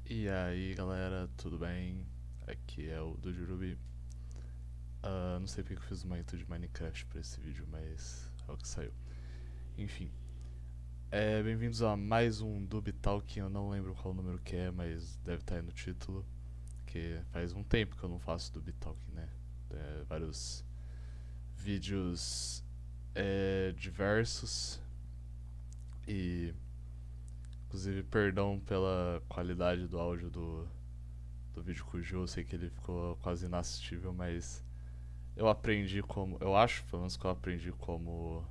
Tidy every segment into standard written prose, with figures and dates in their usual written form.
E aí galera, tudo bem? Aqui é o do Jurubi. Não sei porque eu fiz uma intro de Minecraft pra esse vídeo, mas é o que saiu. Enfim, bem-vindos a mais um Dub Talk. Eu não lembro qual número que é, mas deve estar aí no título. Que faz um tempo que eu não faço Dub Talk, né? Vários vídeos diversos e, inclusive, perdão pela qualidade do áudio do vídeo cujo eu sei que ele ficou quase inassistível, mas eu aprendi como. Eu acho, pelo menos que eu aprendi como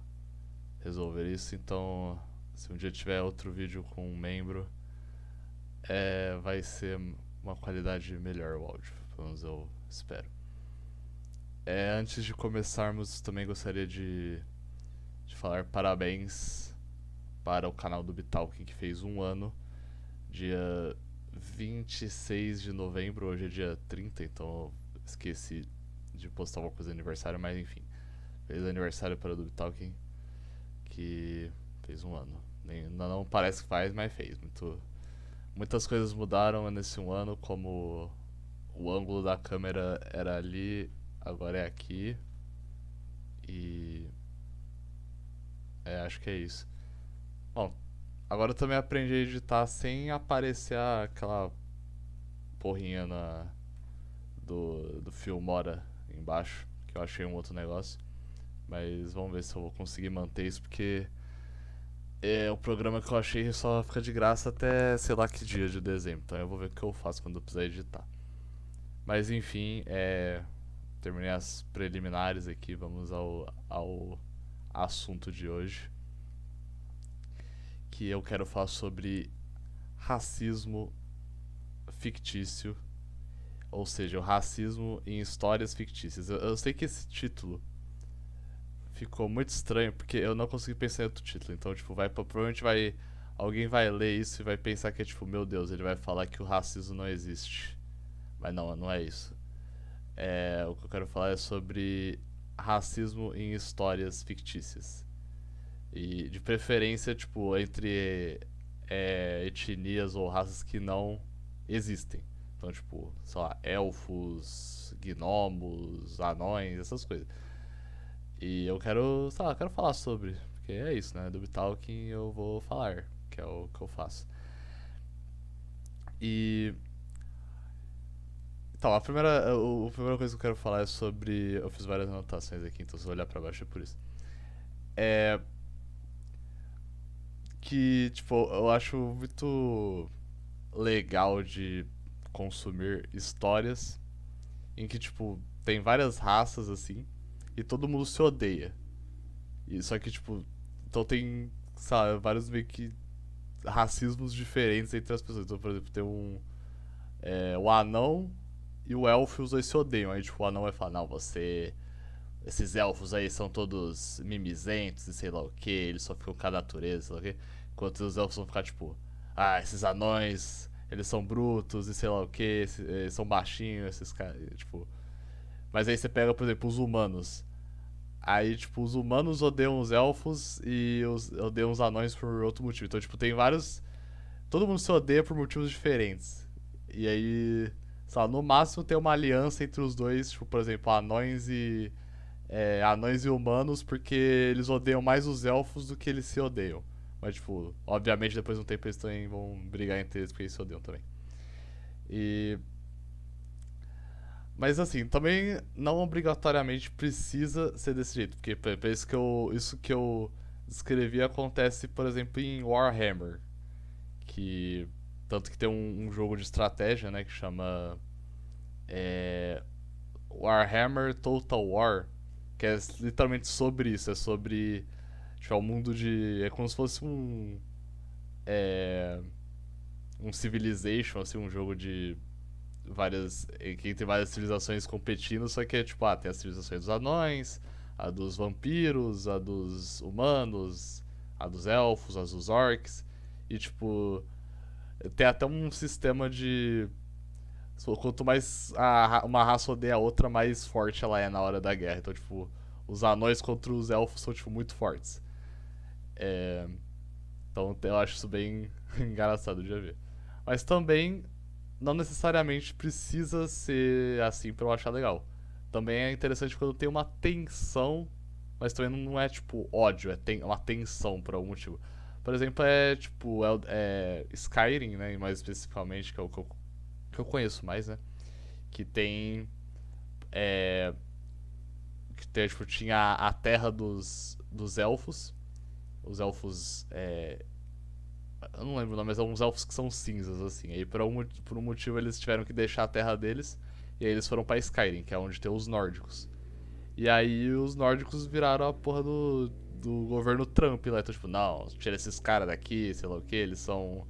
resolver isso. Então, se um dia tiver outro vídeo com um membro, vai ser uma qualidade melhor o áudio. Pelo menos eu espero. Antes de começarmos, também gostaria de falar parabéns para o canal do Bitalking que fez um ano, dia 26 de novembro. Hoje é dia 30, então eu esqueci de postar alguma coisa de aniversário, mas enfim. Feliz aniversário para o Dub Talking, que fez um ano. Não parece que faz, mas fez. Muitas coisas mudaram nesse um ano, como o ângulo da câmera era ali, agora é aqui. E acho que é isso. Bom, agora eu também aprendi a editar sem aparecer aquela porrinha do Filmora embaixo, que eu achei um outro negócio. Mas vamos ver se eu vou conseguir manter isso, porque o programa que eu achei só fica de graça até sei lá que dia de dezembro. Então eu vou ver o que eu faço quando eu precisar editar. Mas enfim, terminei as preliminares aqui. Vamos ao assunto de hoje. Que eu quero falar sobre racismo fictício. Ou seja, o racismo em histórias fictícias. Eu sei que esse título ficou muito estranho, porque eu não consegui pensar em outro título. Então, tipo, provavelmente vai. Alguém vai ler isso e vai pensar que é tipo, meu Deus, ele vai falar que o racismo não existe. Mas não é isso. O que eu quero falar é sobre racismo em histórias fictícias. E de preferência, tipo, entre etnias ou raças que não existem. Então, tipo, sei lá, elfos, gnomos, anões, essas coisas. E eu quero, sei lá, quero falar sobre. Porque é isso, né? Do Talking eu vou falar, que é o que eu faço. E. Então, a primeira coisa que eu quero falar é sobre. Eu fiz várias anotações aqui, então se eu olhar pra baixo é por isso. É. Que, tipo, eu acho muito legal de consumir histórias em que, tipo, tem várias raças assim e todo mundo se odeia. E só que, tipo, então tem, sabe, vários meio que racismos diferentes entre as pessoas. Então, por exemplo, tem o anão e o elfo, os dois se odeiam. Aí, tipo, o anão vai falar: Não, você. Esses elfos aí são todos mimizentos e sei lá o que, eles só ficam com a natureza, sei lá o que. Enquanto os elfos vão ficar tipo: Ah, esses anões, eles são brutos e sei lá o que, eles são baixinhos, esses caras. Tipo. Mas aí você pega, por exemplo, os humanos. Aí, tipo, os humanos odeiam os elfos e odeiam os anões por outro motivo. Então, tipo, tem vários. Todo mundo se odeia por motivos diferentes. E aí, sei lá, no máximo tem uma aliança entre os dois, tipo, por exemplo, anões e humanos, porque eles odeiam mais os elfos do que eles se odeiam. Mas, tipo, obviamente depois de um tempo eles também vão brigar entre eles porque eles se odeiam também. E. Mas assim, também não obrigatoriamente precisa ser desse jeito, porque isso que eu descrevi acontece, por exemplo, em Warhammer, que tanto que tem um jogo de estratégia, né, que chama é, Warhammer Total War, que é literalmente sobre isso, é sobre tipo, é um mundo de é como se fosse é, um Civilization, assim, um jogo de várias que tem várias civilizações competindo, só que é tipo, tem as civilizações dos anões, a dos vampiros, a dos humanos, a dos elfos, a dos orcs e tipo tem até um sistema de quanto mais uma raça odeia a outra, mais forte ela é na hora da guerra. Então, tipo, os anões contra os elfos são, tipo, muito fortes. É, então, eu acho isso bem engraçado de ver. Mas também não necessariamente precisa ser assim pra eu achar legal. Também é interessante quando tem uma tensão, mas também não é tipo ódio, é uma tensão por algum motivo. Por exemplo, é tipo Skyrim, né, mais especificamente, que é o que eu conheço mais, né, que tem é, que tem, tipo, tinha a terra dos elfos, os elfos eu não lembro o nome, mas são uns elfos que são cinzas, assim. Aí por um motivo eles tiveram que deixar a terra deles. E aí eles foram pra Skyrim, que é onde tem os nórdicos. E aí os nórdicos viraram a porra do governo Trump lá. Então, tipo, não, tira esses caras daqui, sei lá o que, eles são.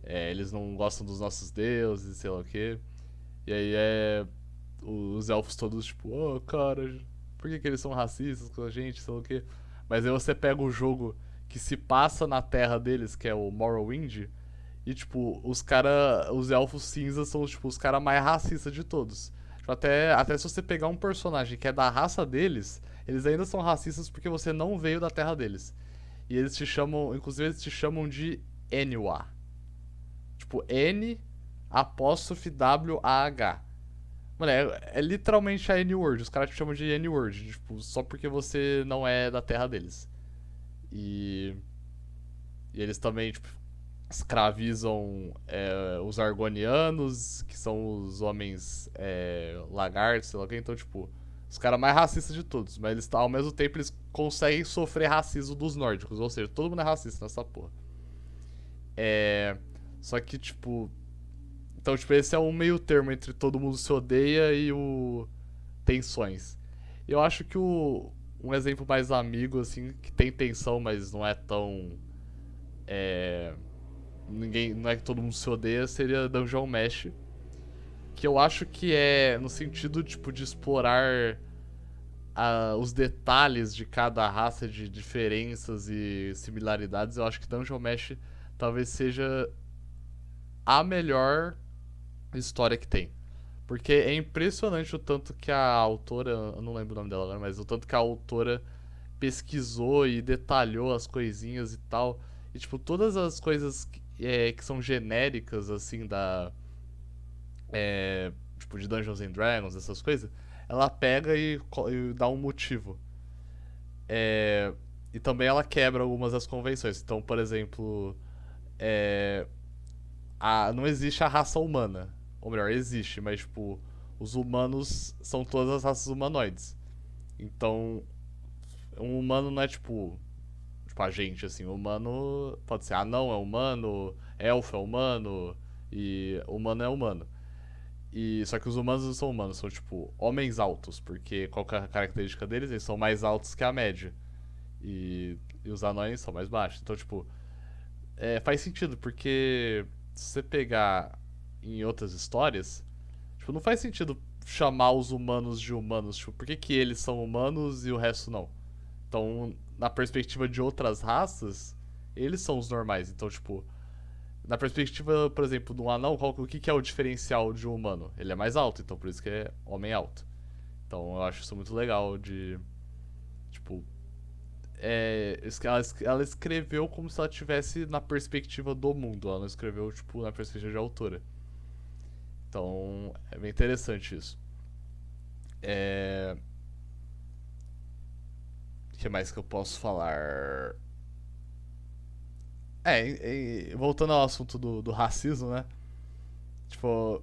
Eles não gostam dos nossos deuses, sei lá o que. E aí os elfos todos, tipo, oh, cara, por que eles são racistas com a gente, sei lá o que. Mas aí você pega o jogo que se passa na terra deles, que é o Morrowind, e, tipo, os elfos cinzas são, tipo, os caras mais racistas de todos. Tipo, até se você pegar um personagem que é da raça deles, eles ainda são racistas porque você não veio da terra deles. E eles te chamam, inclusive eles te chamam de Enwa. Tipo, N apóstrofe W-A-H. Mano, é literalmente a N-word. Os caras te chamam de N-word, tipo, só porque você não é da terra deles. E, e eles também, tipo, escravizam os argonianos, que são os homens lagartos, sei lá o que. Então, tipo, os caras mais racistas de todos. Mas eles, ao mesmo tempo, eles conseguem sofrer racismo dos nórdicos. Ou seja, todo mundo é racista nessa porra. É. Só que, tipo. Então, tipo, esse é um meio termo entre todo mundo se odeia e o. Tensões. Eu acho que um exemplo mais amigo, assim, que tem tensão, mas não é tão. É, ninguém, não é que todo mundo se odeia, seria Dungeon Mesh, que eu acho que é no sentido tipo de explorar os detalhes de cada raça, de diferenças e similaridades. Eu acho que Dungeon Mesh talvez seja a melhor história que tem. Porque é impressionante o tanto que a autora, eu não lembro o nome dela agora, mas o tanto que a autora pesquisou e detalhou as coisinhas e tal. E, tipo, todas as coisas que são genéricas, assim, tipo, de Dungeons and Dragons, essas coisas, ela pega e dá um motivo. É, e também ela quebra algumas das convenções. Então, por exemplo, é, não existe a raça humana. Ou melhor, existe, mas, tipo, os humanos são todas as raças humanoides. Então, um humano não é, tipo, a gente, assim. O humano pode ser anão é humano, elfo é humano, e humano é humano. E, só que os humanos não são humanos, são tipo homens altos, porque qual que é a característica deles? Eles são mais altos que a média. E os anões são mais baixos. Então, tipo, faz sentido, porque se você pegar em outras histórias, tipo, não faz sentido chamar os humanos de humanos. Tipo, por que, que eles são humanos e o resto não? Então, na perspectiva de outras raças, eles são os normais. Então, tipo, na perspectiva, por exemplo, de um anão, o que é o diferencial de um humano? Ele é mais alto, então por isso que é homem alto. Então eu acho isso muito legal de. Tipo. Ela escreveu como se ela estivesse na perspectiva do mundo. Ela não escreveu, tipo, na perspectiva de autora. Então é bem interessante isso. É. O que mais que eu posso falar? Voltando ao assunto do racismo, né? Tipo,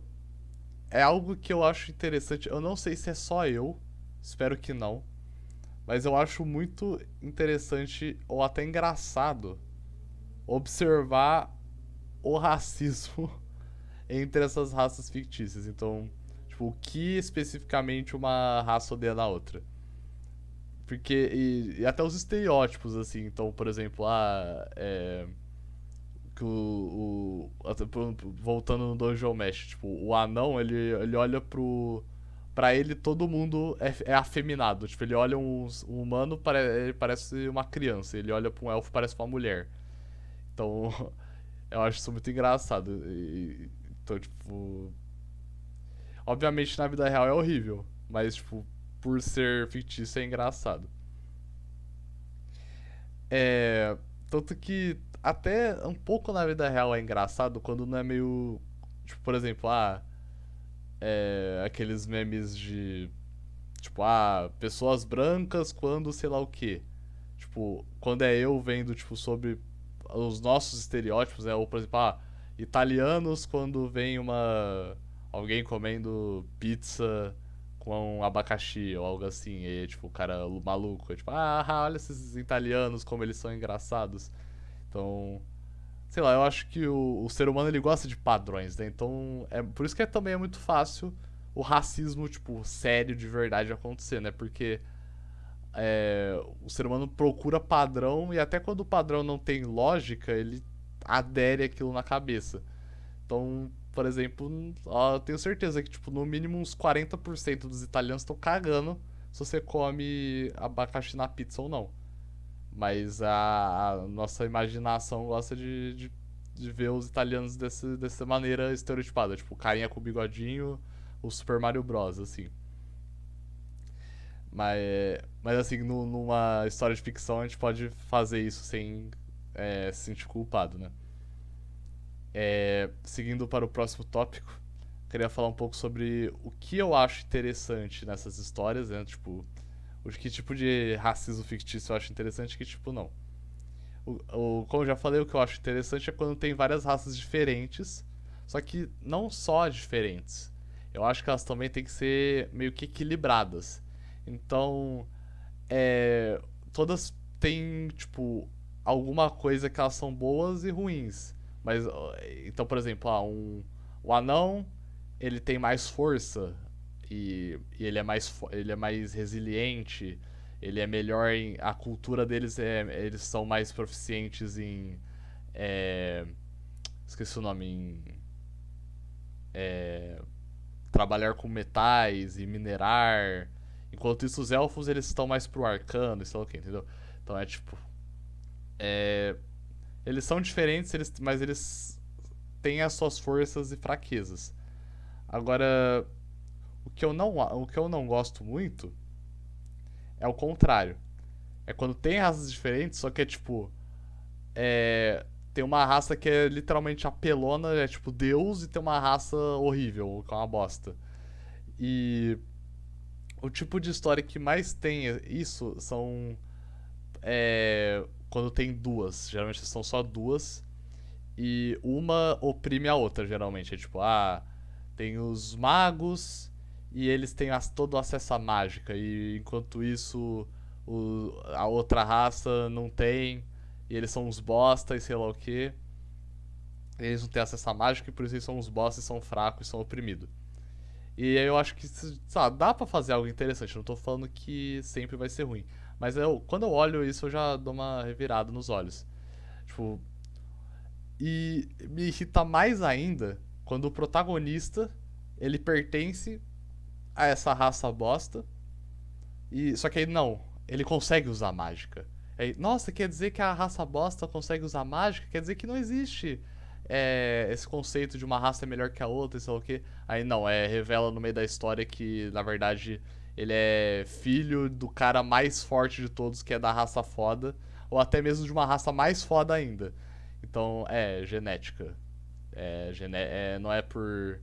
é algo que eu acho interessante. Eu não sei se é só eu, espero que não. Mas eu acho muito interessante ou até engraçado observar o racismo entre essas raças fictícias. Então, tipo, o que especificamente uma raça odeia na outra. Porque, e até os estereótipos, assim. Então, por exemplo, que voltando no Dungeon Mesh, tipo, o anão, ele olha pra ele todo mundo é afeminado. Tipo, ele olha um humano, ele parece uma criança. Ele olha pra um elfo, parece uma mulher. Então, eu acho isso muito engraçado. Então, tipo... Obviamente, na vida real é horrível. Mas, tipo, por ser fictício é engraçado. Tanto que até um pouco na vida real é engraçado quando não é meio Tipo, por exemplo, aqueles memes de. Tipo, pessoas brancas quando sei lá o quê. Tipo, quando é eu vendo, tipo, sobre os nossos estereótipos, né? Ou, por exemplo, italianos quando vem alguém comendo pizza com abacaxi ou algo assim. E, tipo, o cara maluco. É tipo, olha esses italianos como eles são engraçados. Então, sei lá, eu acho que o ser humano ele gosta de padrões, né? Então, por isso que também é muito fácil o racismo, tipo, sério de verdade acontecer, né? Porque o ser humano procura padrão e até quando o padrão não tem lógica, ele adere aquilo na cabeça. Então, por exemplo, eu tenho certeza que, tipo, no mínimo uns 40% dos italianos estão cagando se você come abacaxi na pizza ou não. Mas a nossa imaginação gosta de ver os italianos dessa maneira estereotipada. Tipo, carinha com bigodinho, o Super Mario Bros, assim. Mas assim, numa história de ficção, a gente pode fazer isso sem se sentir culpado, né? Seguindo para o próximo tópico, queria falar um pouco sobre o que eu acho interessante nessas histórias, né? Tipo, que tipo de racismo fictício eu acho interessante e que tipo não. Como eu já falei, o que eu acho interessante é quando tem várias raças diferentes, só que não só diferentes. Eu acho que elas também têm que ser meio que equilibradas. Então, é, todas têm, tipo, alguma coisa que elas são boas e ruins. Mas, então, por exemplo, o anão, ele tem mais força e ele é mais resiliente, ele é melhor em... A cultura deles eles são mais proficientes em... É, esqueci o nome, é, trabalhar com metais e minerar. Enquanto isso, os elfos eles estão mais pro arcano, isso é o que, entendeu? Então é tipo. É, eles são diferentes, mas eles têm as suas forças e fraquezas. Agora, o que eu não gosto muito é o contrário. É quando tem raças diferentes, só que é tipo. Tem uma raça que é literalmente apelona, é tipo Deus, e tem uma raça horrível, que é uma bosta. E o tipo de história que mais tem isso são quando tem duas. Geralmente são só duas. E uma oprime a outra, geralmente. É tipo, tem os magos e eles têm todo o acesso à mágica. E enquanto isso, a outra raça não tem. E eles são uns bosta e sei lá o que. Eles não têm acesso à mágica e por isso eles são uns bosta e são fracos e são oprimidos. E aí eu acho que, sabe, dá pra fazer algo interessante. Não tô falando que sempre vai ser ruim. Mas quando eu olho isso, eu já dou uma revirada nos olhos. Tipo, e me irrita mais ainda quando o protagonista ele pertence a essa raça bosta. Só que aí não, ele consegue usar mágica. Aí, nossa, quer dizer que a raça bosta consegue usar mágica? Quer dizer que não existe esse conceito de uma raça é melhor que a outra, sei lá o quê. Aí não, revela no meio da história que, na verdade, ele é filho do cara mais forte de todos, que é da raça foda, ou até mesmo de uma raça mais foda ainda. Então, genética. Não é por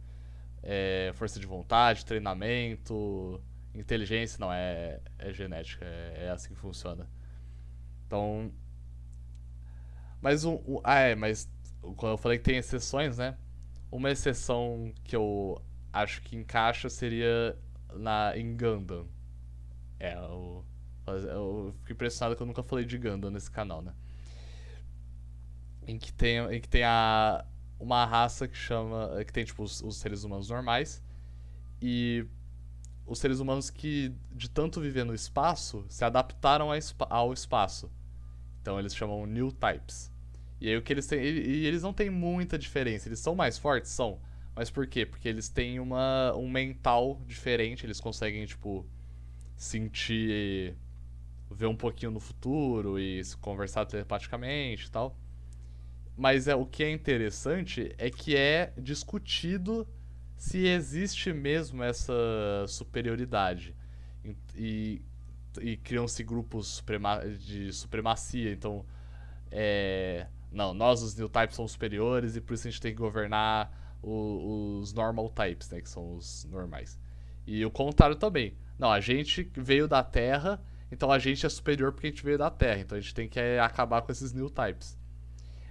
força de vontade, treinamento, inteligência, não, é genética, é assim que funciona. Então, mas quando eu falei que tem exceções, né? Uma exceção que eu acho que encaixa seria em Gundam. Eu fico impressionado que eu nunca falei de Gundam nesse canal, né? Em que tem uma raça que chama. Que tem, tipo, os seres humanos normais. E os seres humanos que, de tanto viver no espaço, se adaptaram ao espaço. Então eles chamam New Types. E aí o que eles têm. E eles não têm muita diferença. Eles são mais fortes? São. Mas por quê? Porque eles têm um mental diferente. Eles conseguem, tipo, sentir. Ver um pouquinho no futuro e conversar telepaticamente e tal. Mas o que é interessante é que é discutido se existe mesmo essa superioridade. E, e criam-se grupos de supremacia. Então, não, nós os New Types somos superiores e por isso a gente tem que governar os normal types, né? Que são os normais. E o contrário também. Não, a gente veio da Terra, então a gente é superior porque a gente veio da Terra. Então a gente tem que acabar com esses new types.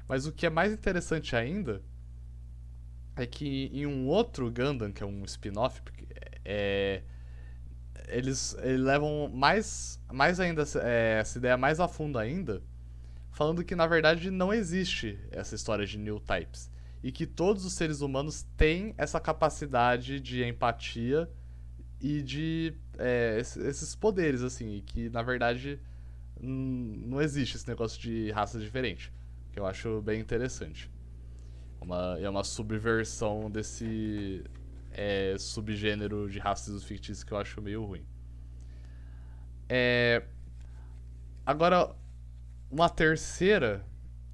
Mas o que é mais interessante ainda é que em um outro Gundam, que é um spin-off, é, eles levam mais ainda essa ideia mais a fundo ainda, falando que na verdade não existe essa história de new types e que todos os seres humanos têm essa capacidade de empatia e de esses poderes assim, e que na verdade não existe esse negócio de raça diferente, que eu acho bem interessante. É uma subversão desse subgênero de racismo fictício que eu acho meio ruim. É, agora, uma terceira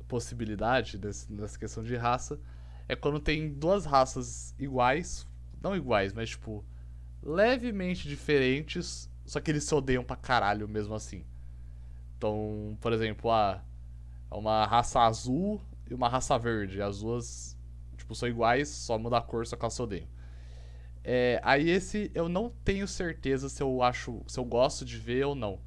possibilidade nessa questão de raça é quando tem duas raças iguais, não iguais, mas tipo, levemente diferentes, só que eles se odeiam pra caralho mesmo assim. Então, por exemplo, uma raça azul e uma raça verde. As duas, tipo, são iguais, só muda a cor, só que elas se odeiam. Aí esse eu não tenho certeza se eu gosto de ver ou não.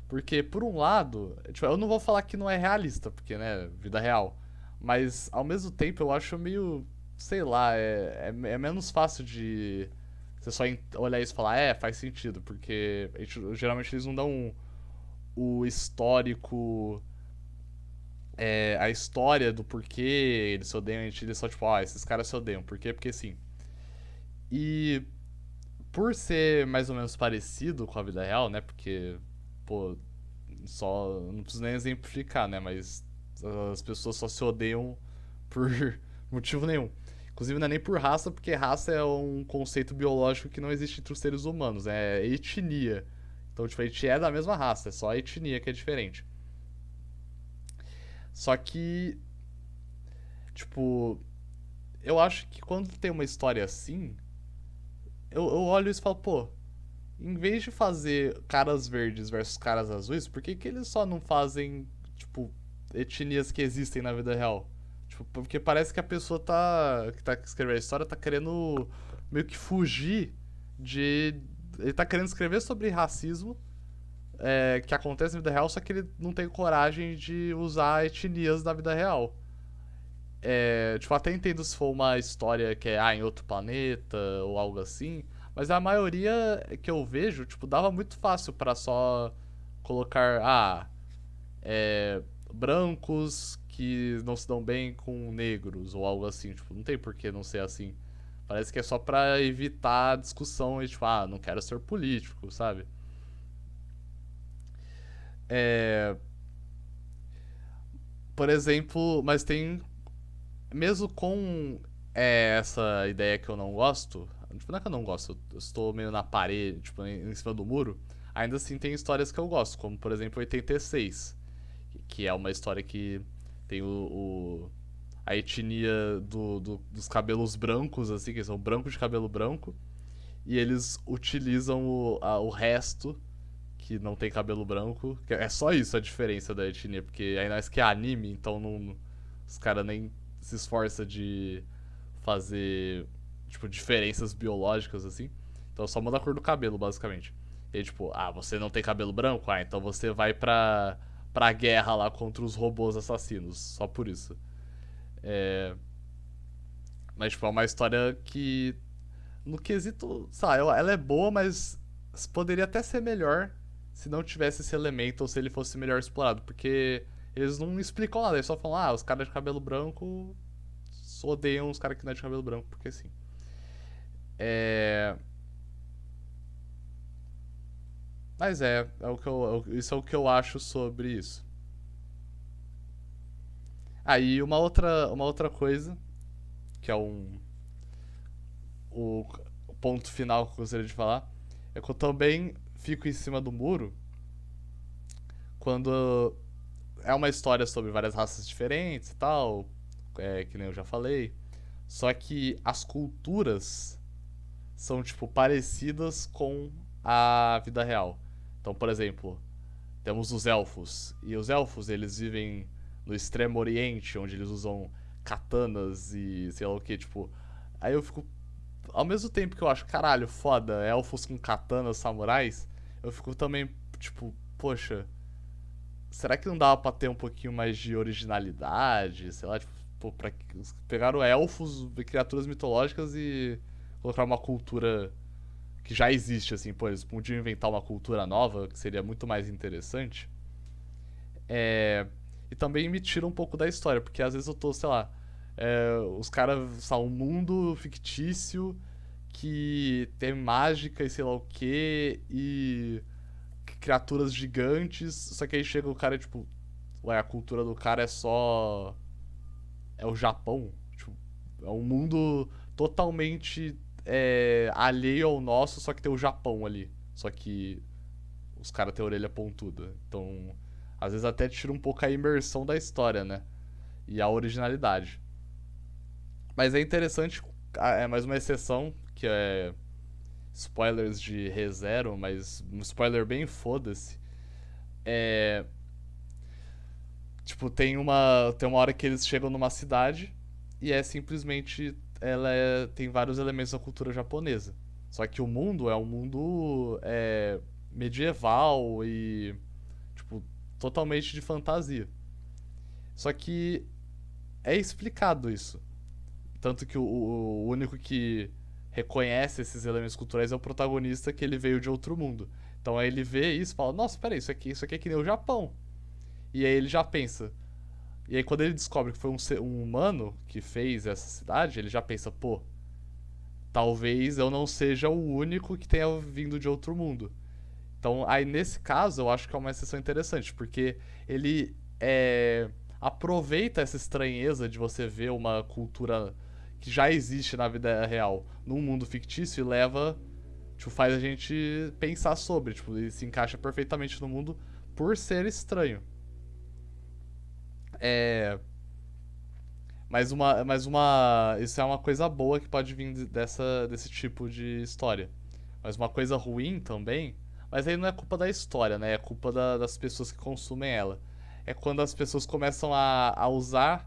Porque, por um lado, tipo, eu não vou falar que não é realista, porque, né, vida real. Mas, ao mesmo tempo, eu acho meio, sei lá, é menos fácil de você só olhar isso e falar, faz sentido, porque geralmente eles não dão o histórico, a história do porquê eles se odeiam, eles só tipo, esses caras se odeiam. Por quê? Porque sim. E por ser mais ou menos parecido com a vida real, né? Porque, pô, só. Não preciso nem exemplificar, né? Mas as pessoas só se odeiam por motivo nenhum. Inclusive não é nem por raça, porque raça é um conceito biológico que não existe entre os seres humanos, é etnia. Então, tipo, a gente é da mesma raça, é só a etnia que é diferente. Só que, tipo, eu acho que quando tem uma história assim, eu olho isso e falo, pô, em vez de fazer caras verdes versus caras azuis, por que eles só não fazem, tipo, etnias que existem na vida real? Tipo, porque parece que a pessoa que tá escrevendo a história tá querendo meio que fugir de. Ele tá querendo escrever sobre racismo que acontece na vida real, só que ele não tem coragem de usar etnias da vida real. Tipo, até entendo se for uma história que é em outro planeta ou algo assim, mas a maioria que eu vejo, tipo, dava muito fácil pra só colocar, brancos que não se dão bem com negros ou algo assim, tipo, não tem por que não ser assim. Parece que é só pra evitar discussão e, tipo, não quero ser político, sabe? É, por exemplo, mas tem mesmo com essa ideia que eu não gosto, tipo, não é que eu não gosto, eu estou meio na parede, tipo, em cima do muro, ainda assim tem histórias que eu gosto, como por exemplo 86, que é uma história que tem a etnia dos cabelos brancos, assim, que são brancos de cabelo branco, e eles utilizam o resto que não tem cabelo branco. É só isso a diferença da etnia, porque ainda mais que é anime, então os caras nem se esforça de fazer, tipo, diferenças biológicas, assim. Então só muda a cor do cabelo, basicamente. E aí, tipo, você não tem cabelo branco? Então você vai pra guerra lá contra os robôs assassinos. Só por isso. É... Mas, tipo, é uma história que, no quesito, sabe, ela é boa, mas poderia até ser melhor se não tivesse esse elemento ou se ele fosse melhor explorado. Porque eles não explicam nada, eles só falam, os caras de cabelo branco odeiam os caras que não é de cabelo branco, porque sim. É... Mas isso é o que eu acho sobre isso. Aí uma outra coisa, que é o, o ponto final que eu gostaria de falar, é que eu também fico em cima do muro quando é uma história sobre várias raças diferentes e tal, que nem eu já falei. Só que as culturas são, tipo, parecidas com a vida real. Então, por exemplo, temos os elfos. E os elfos, eles vivem no extremo oriente, onde eles usam katanas e sei lá o que, tipo. Aí eu fico. Ao mesmo tempo que eu acho, caralho, foda, elfos com katanas, samurais, eu fico também, tipo, poxa, será que não dava pra ter um pouquinho mais de originalidade? Sei lá, tipo, pô, pegaram elfos, criaturas mitológicas e colocar uma cultura que já existe, assim, pô, eles podiam inventar uma cultura nova que seria muito mais interessante. É, e também me tira um pouco da história, porque às vezes eu tô, sei lá, os caras, sei lá, um mundo fictício que tem mágica e sei lá o que, e criaturas gigantes, só que aí chega o cara e, tipo, ué, a cultura do cara é só. É o Japão. Tipo, é um mundo totalmente alheio ao nosso, só que tem o Japão ali. Só que os caras têm a orelha pontuda. Então, às vezes até tira um pouco a imersão da história, né? E a originalidade. Mas é interessante, é mais uma exceção, que é spoilers de ReZero, mas um spoiler bem foda-se. É. Tipo, tem uma hora que eles chegam numa cidade e é simplesmente. Tem vários elementos da cultura japonesa. Só que o mundo é um mundo medieval e, tipo, totalmente de fantasia. Só que é explicado isso. Tanto que o único que reconhece esses elementos culturais é o protagonista, que ele veio de outro mundo. Então aí ele vê isso e fala: Nossa, peraí, isso aqui é que nem o Japão. E aí ele já pensa. E aí quando ele descobre que foi um humano que fez essa cidade, ele já pensa: Pô, talvez eu não seja o único que tenha vindo de outro mundo. Então aí nesse caso eu acho que é uma exceção interessante, porque ele aproveita essa estranheza de você ver uma cultura que já existe na vida real num mundo fictício e leva, tipo, faz a gente pensar sobre, tipo, ele se encaixa perfeitamente no mundo por ser estranho. É, isso é uma coisa boa que pode vir desse tipo de história. Mas uma coisa ruim também, mas aí não é culpa da história, né? É culpa das pessoas que consumem ela. É quando as pessoas começam a usar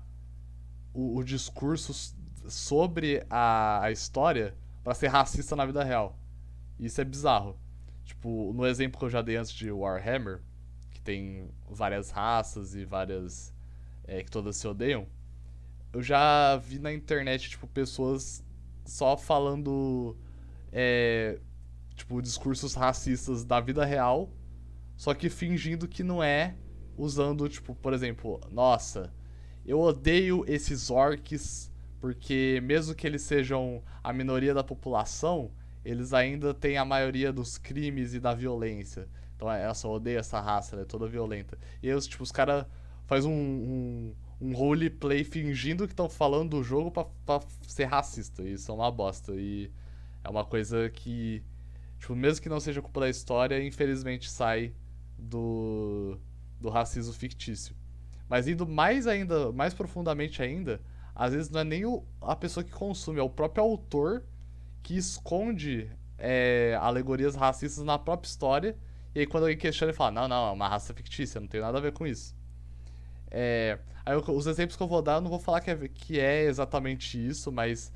o discurso sobre a história para ser racista na vida real. Isso é bizarro. Tipo, no exemplo que eu já dei antes de Warhammer, que tem várias raças e várias que todas se odeiam, eu já vi na internet, tipo, pessoas só falando, é, tipo, discursos racistas da vida real, só que fingindo que não é, usando, tipo, por exemplo, nossa, eu odeio esses orcs porque mesmo que eles sejam a minoria da população, eles ainda têm a maioria dos crimes e da violência. Então, eu odeio essa raça, ela é toda violenta. E aí, tipo, os caras fazem um roleplay fingindo que estão falando do jogo pra ser racista. E isso é uma bosta. E é uma coisa que, tipo, mesmo que não seja culpa da história, infelizmente sai do, do racismo fictício. Mas indo mais ainda, mais profundamente ainda, às vezes não é nem a pessoa que consome, é o próprio autor que esconde alegorias racistas na própria história. E aí quando alguém questiona, ele fala: Não, não, é uma raça fictícia, não tem nada a ver com isso. Os exemplos que eu vou dar, eu não vou falar que é exatamente isso, mas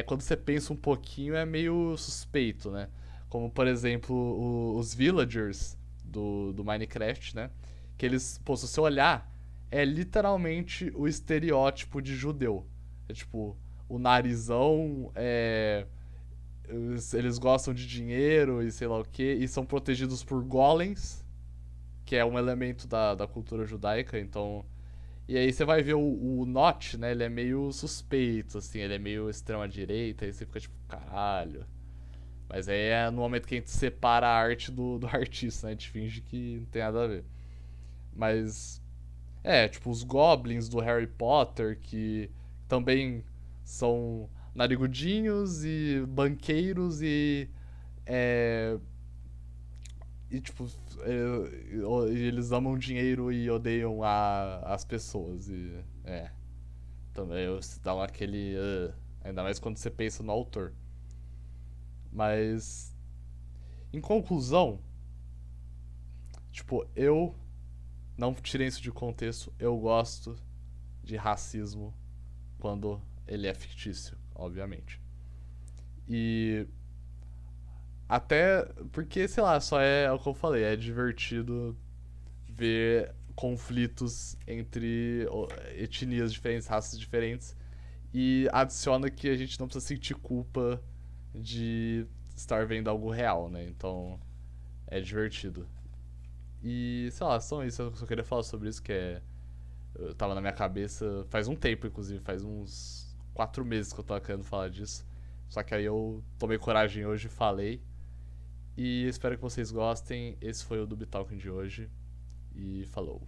quando você pensa um pouquinho é meio suspeito, né? Como, por exemplo, os villagers do Minecraft, né? Que eles, pô, se você olhar, é literalmente o estereótipo de judeu. É tipo, o narizão, eles gostam de dinheiro e sei lá o que, e são protegidos por golems, que é um elemento da cultura judaica, então. E aí você vai ver o Notch, né? Ele é meio suspeito, assim, ele é meio extrema-direita, aí você fica tipo, caralho. Mas aí é no momento que a gente separa a arte do artista, né? A gente finge que não tem nada a ver. Mas. Tipo, os goblins do Harry Potter, que também são narigudinhos e banqueiros É, tipo, eles amam dinheiro e odeiam as pessoas. Também dá aquele. Ainda mais quando você pensa no autor. Mas, em conclusão, tipo, eu não tirei isso de contexto. Eu gosto de racismo quando ele é fictício, obviamente. E até porque, sei lá, só é o que eu falei, é divertido ver conflitos entre etnias diferentes, raças diferentes. E adiciona que a gente não precisa sentir culpa de estar vendo algo real, né? Então é divertido. E sei lá, só isso, eu só queria falar sobre isso, que é. Eu tava na minha cabeça faz um tempo, inclusive, faz uns 4 meses que eu tava querendo falar disso. Só que aí eu tomei coragem hoje e falei. E espero que vocês gostem. Esse foi o Dub Talking de hoje. E falou.